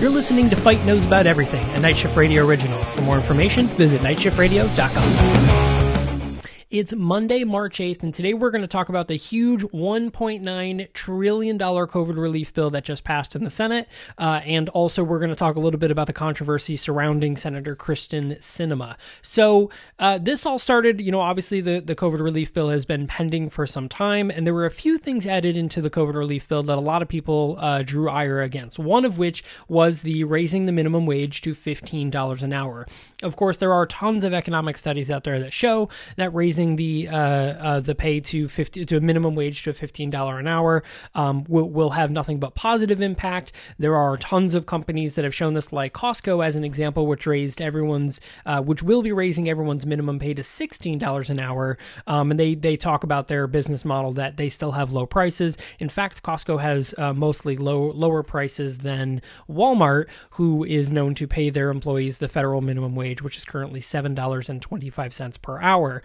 You're listening to Fight Knows About Everything, a Night Shift Radio original. For more information, visit nightshiftradio.com. It's Monday, March 8th, and today we're going to talk about the huge $1.9 trillion COVID relief bill that just passed in the Senate, and also we're going to talk a little bit about the controversy surrounding Senator Krysten Sinema. So this all started, obviously the COVID relief bill has been pending for some time, and there were a few things added into the COVID relief bill that a lot of people drew ire against, one of which was the raising the minimum wage to $15 an hour. Of course, there are tons of economic studies out there that show that raising the pay to a minimum wage to $15 an hour will have nothing but positive impact. There are tons of companies that have shown this, like Costco as an example, which will be raising everyone's minimum pay to $16 an hour. And they talk about their business model that they still have low prices. In fact, Costco has mostly lower prices than Walmart, who is known to pay their employees the federal minimum wage, which is currently $7.25 per hour.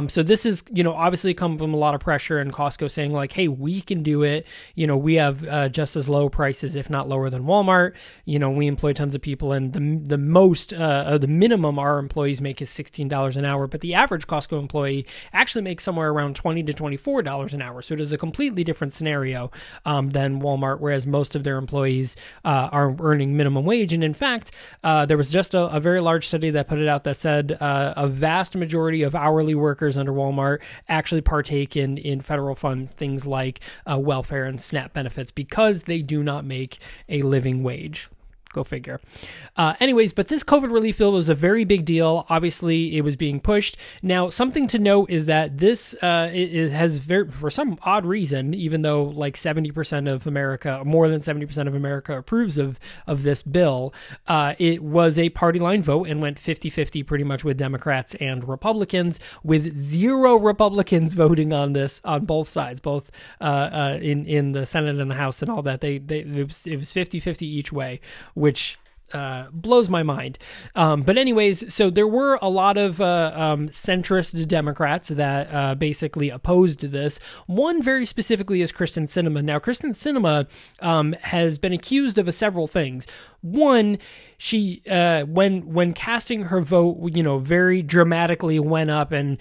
So this is, obviously come from a lot of pressure and Costco saying like, hey, we can do it. We have just as low prices, if not lower than Walmart. We employ tons of people, and the minimum our employees make is $16 an hour. But the average Costco employee actually makes somewhere around $20 to $24 an hour. So it is a completely different scenario than Walmart, whereas most of their employees are earning minimum wage. And in fact, there was just a very large study that put it out that said a vast majority of hourly workers under Walmart actually partake in federal funds, things like welfare and SNAP benefits, because they do not make a living wage. Go figure. Anyways, but this COVID relief bill was a very big deal. Obviously, it was being pushed. Now, something to note is that this for some odd reason, even though like 70% of America, more than 70% of America approves of this bill, it was a party line vote and went 50-50 pretty much with Democrats and Republicans, with 0 Republicans voting on this on both sides, both in the Senate and the House and all that. It was 50-50 each way, which blows my mind. But anyways, so there were a lot of centrist Democrats that basically opposed this. One very specifically is Krysten Sinema. Now, Krysten Sinema has been accused of several things. One, she when casting her vote, very dramatically went up and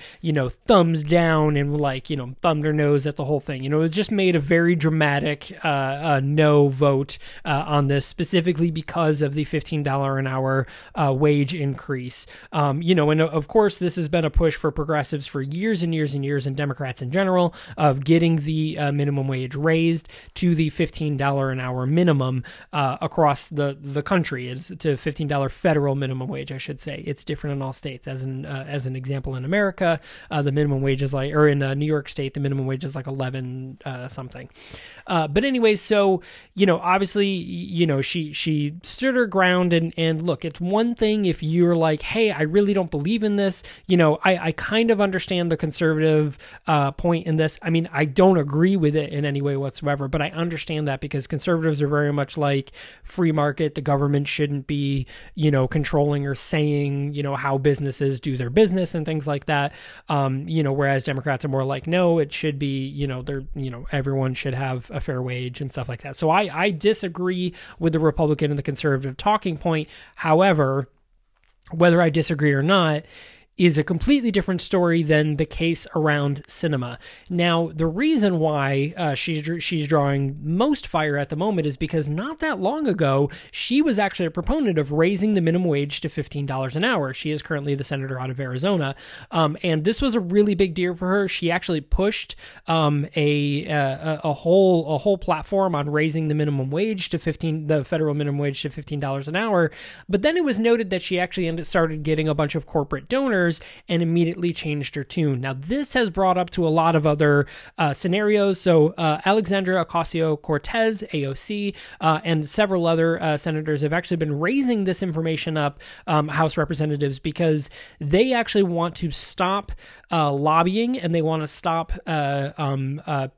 thumbs down and thumbed her nose at the whole thing. It just made a very dramatic no vote on this, specifically because of the $15 an hour wage increase. And of course this has been a push for progressives for years and years and years, and Democrats in general, of getting the minimum wage raised to the $15 an hour minimum across the country. It's to $15 federal minimum wage, I should say. It's different in all states. As an example, in America, the minimum wage is in New York State, the minimum wage is like 11 something. But anyways, so obviously, she stood her ground, and look, it's one thing if you're like, hey, I really don't believe in this. I kind of understand the conservative point in this. I mean, I don't agree with it in any way whatsoever, but I understand that because conservatives are very much like free market. The government shouldn't be, controlling or saying, how businesses do their business and things like that. Whereas Democrats are more like, no, it should be, everyone should have a fair wage and stuff like that. So I disagree with the Republican and the conservative talking point. However, whether I disagree or not is a completely different story than the case around Sinema. Now, the reason why she's drawing most fire at the moment is because not that long ago, she was actually a proponent of raising the minimum wage to $15 an hour. She is currently the senator out of Arizona, and this was a really big deal for her. She actually pushed a whole platform on raising the minimum wage to the federal minimum wage to $15 an hour. But then it was noted that she actually started getting a bunch of corporate donors and immediately changed her tune. Now, this has brought up to a lot of other scenarios. So Alexandria Ocasio-Cortez, AOC, and several other senators have actually been raising this information up, House representatives, because they actually want to stop lobbying, and they want to stop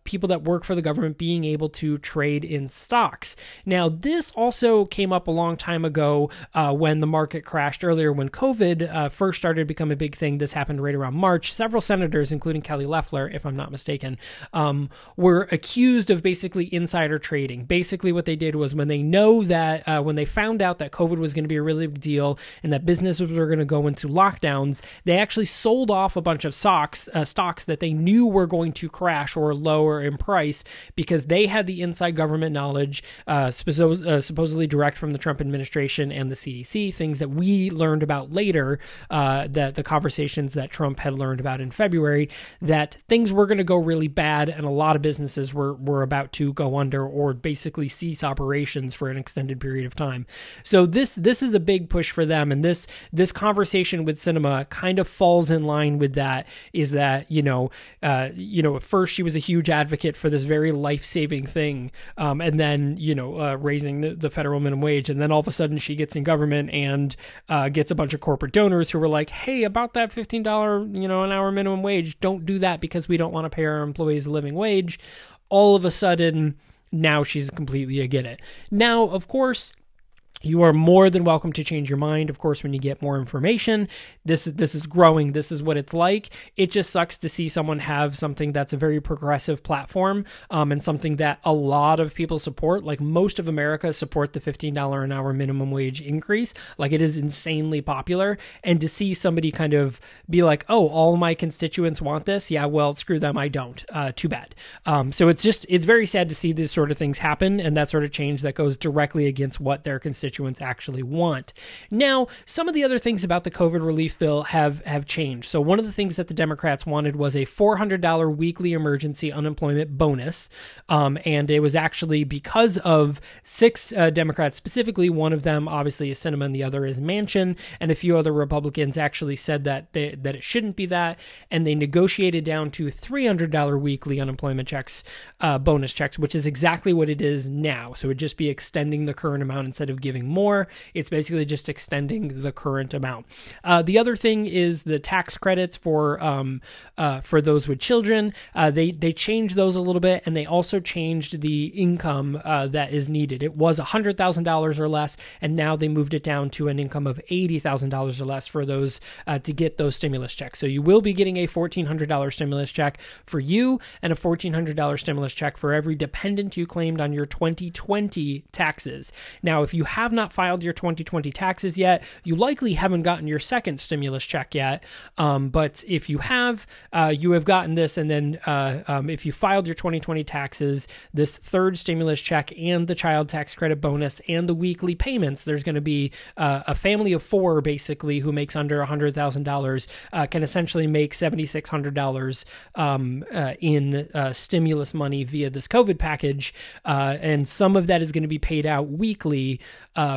people that work for the government being able to trade in stocks. Now, this also came up a long time ago when the market crashed earlier, when COVID first started to become a big thing. This happened right around March. Several senators, including Kelly Loeffler, if I'm not mistaken, were accused of basically insider trading. Basically what they did was when they found out that COVID was going to be a really big deal and that businesses were going to go into lockdowns, they actually sold off a bunch of stocks that they knew were going to crash or lower in price because they had the inside government knowledge, supposedly direct from the Trump administration and the CDC, things that we learned about later, that the conversations that Trump had learned about in February, that things were going to go really bad and a lot of businesses were about to go under or basically cease operations for an extended period of time. So this is a big push for them, and this conversation with Sinema kind of falls in line with that. Is that at first she was a huge advocate for this very life-saving thing, and then raising the federal minimum wage, and then all of a sudden she gets in government and gets a bunch of corporate donors who were like, hey, about that $15 an hour minimum wage, don't do that because we don't want to pay our employees a living wage. All of a sudden, now she's completely against it. Now, of course, you are more than welcome to change your mind. Of course, when you get more information, this is growing. This is what it's like. It just sucks to see someone have something that's a very progressive platform, and something that a lot of people support. Like most of America support the $15 an hour minimum wage increase. Like it is insanely popular. And to see somebody kind of be like, oh, all my constituents want this. Yeah, well, screw them. I don't. Too bad. So it's very sad to see these sort of things happen and that sort of change that goes directly against what their constituents actually want. Now, some of the other things about the COVID relief bill have changed. So one of the things that the Democrats wanted was a $400 weekly emergency unemployment bonus. And it was actually because of 6 Democrats, specifically one of them obviously is Sinema and the other is Manchin, and a few other Republicans actually said that it shouldn't be that, and they negotiated down to $300 weekly unemployment checks, bonus checks, which is exactly what it is now. So it would just be extending the current amount instead of giving more. It's basically just extending the current amount. The other thing is the tax credits for those with children. They changed those a little bit, and they also changed the income that is needed. It was $100,000 or less, and now they moved it down to an income of $80,000 or less for those to get those stimulus checks. So you will be getting a $1,400 stimulus check for you and a $1,400 stimulus check for every dependent you claimed on your 2020 taxes. Now, if you have not filed your 2020 taxes yet, you likely haven't gotten your second stimulus check yet. But if you have gotten this. And then if you filed your 2020 taxes, this third stimulus check and the child tax credit bonus and the weekly payments, there's going to be a family of 4 basically who makes under $100,000 can essentially make $7,600 in stimulus money via this COVID package. And some of that is going to be paid out weekly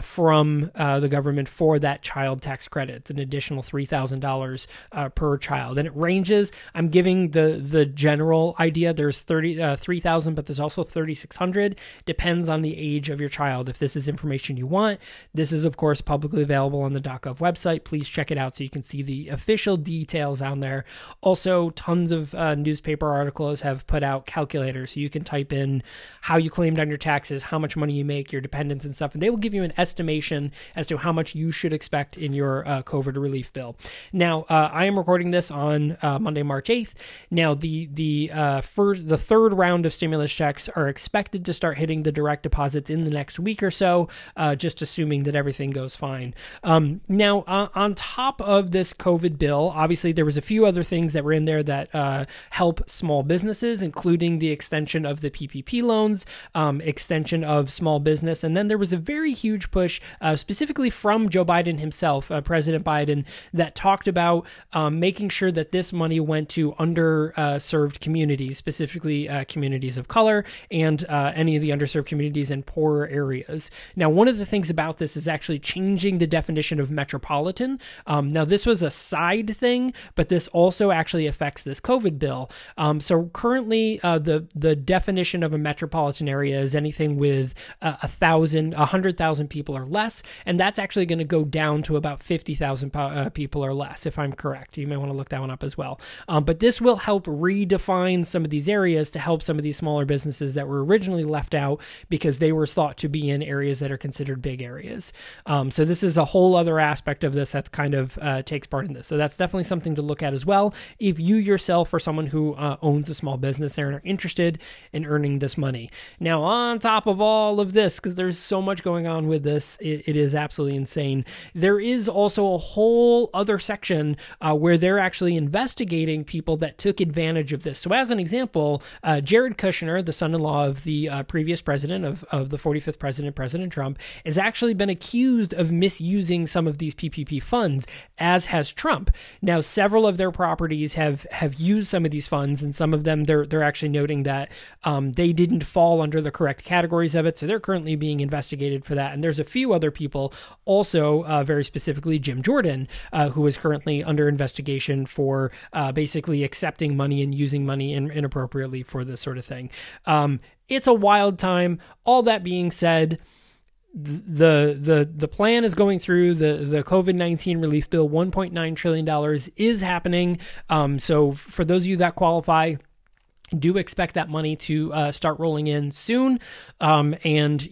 from the government for that child tax credit. It's an additional $3,000 per child. And it ranges, I'm giving the general idea, there's 3,000, but there's also 3,600. Depends on the age of your child. If this is information you want, this is of course publicly available on the .gov website. Please check it out so you can see the official details on there. Also, tons of newspaper articles have put out calculators, so you can type in how you claimed on your taxes, how much money you make, your dependents and stuff, and they will give you an estimation as to how much you should expect in your COVID relief bill. Now, I am recording this on Monday, March 8th. Now, the third round of stimulus checks are expected to start hitting the direct deposits in the next week or so, just assuming that everything goes fine. Now, on top of this COVID bill, obviously there was a few other things that were in there that help small businesses, including the extension of the PPP loans, extension of small business, and then there was a very huge push, specifically from Joe Biden himself, President Biden, that talked about making sure that this money went to underserved communities, specifically communities of color and any of the underserved communities in poorer areas. Now, one of the things about this is actually changing the definition of metropolitan. Now, this was a side thing, but this also actually affects this COVID bill. So currently, the definition of a metropolitan area is anything with 100,000 people or less, and that's actually going to go down to about 50,000 people or less, if I'm correct. You may want to look that one up as well. But this will help redefine some of these areas to help some of these smaller businesses that were originally left out because they were thought to be in areas that are considered big areas. So this is a whole other aspect of this that kind of takes part in this. So that's definitely something to look at as well if you yourself are someone who owns a small business and are interested in earning this money. Now, on top of all of this, because there's so much going on with this, it is absolutely insane. There is also a whole other section where they're actually investigating people that took advantage of this. So as an example, Jared Kushner, the son-in-law of the previous president of the 45th president, President Trump, has actually been accused of misusing some of these PPP funds, as has Trump. Now, several of their properties have used some of these funds, and some of them they're actually noting that they didn't fall under the correct categories of it, so they're currently being investigated for that. And there's a few other people also, very specifically Jim Jordan, who is currently under investigation for basically accepting money and using money inappropriately for this sort of thing. It's a wild time. All that being said, the plan is going through. The COVID-19 relief bill, $1.9 trillion is happening. So for those of you that qualify, do expect that money to start rolling in soon, and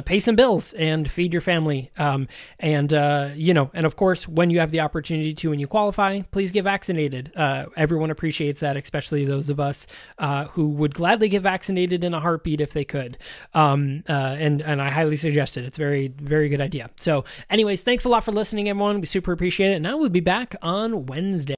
pay some bills and feed your family, and of course, when you have the opportunity to and you qualify, please get vaccinated. Everyone appreciates that, especially those of us who would gladly get vaccinated in a heartbeat if they could, and I highly suggest it. It's a very, very good idea. So anyways, thanks a lot for listening, everyone. We super appreciate it, and I will be back on Wednesday.